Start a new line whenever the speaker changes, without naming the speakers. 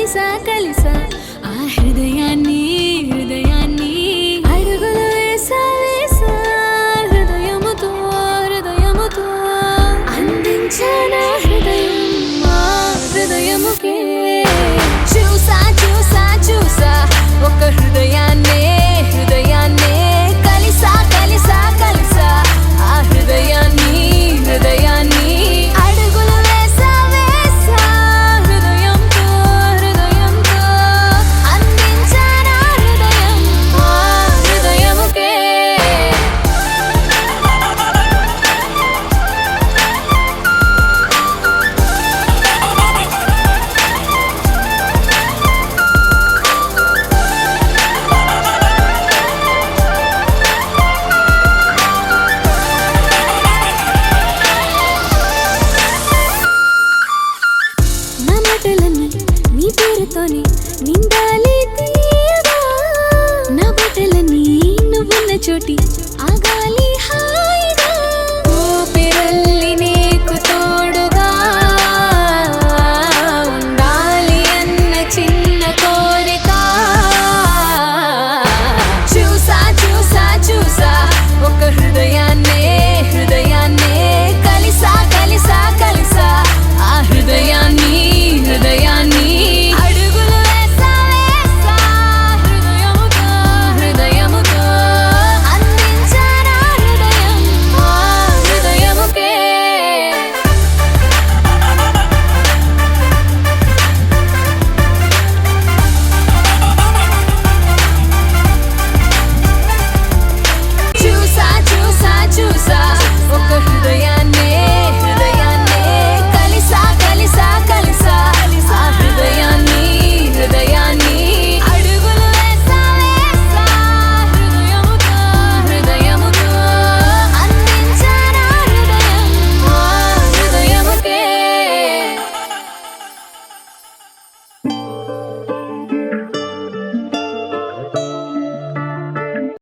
కలిసా కలిసా ఆ హృదయాన్ని హృదయాన్ని అడుగులు వేసా వేసా హృదయముతో హృదయముతో అందించానా హృదయం ఆ హృదయముకే చూసా చూసా చూసా ఒక హృదయాన్నే హృదయాన్నే కలిసా కలిసా కలిసా ఆ హృదయాన్ని హృదయాన్ని అడుగులు వేసా వేసా హృదయంతో హృదయంతో అందించానా హృదయం ఆ హృదయముకే నా మాటలన్నీ నీ పేరుతోనే నిండాలి తీయగా నా బట్టలన్నీ నువ్వున్న చోటి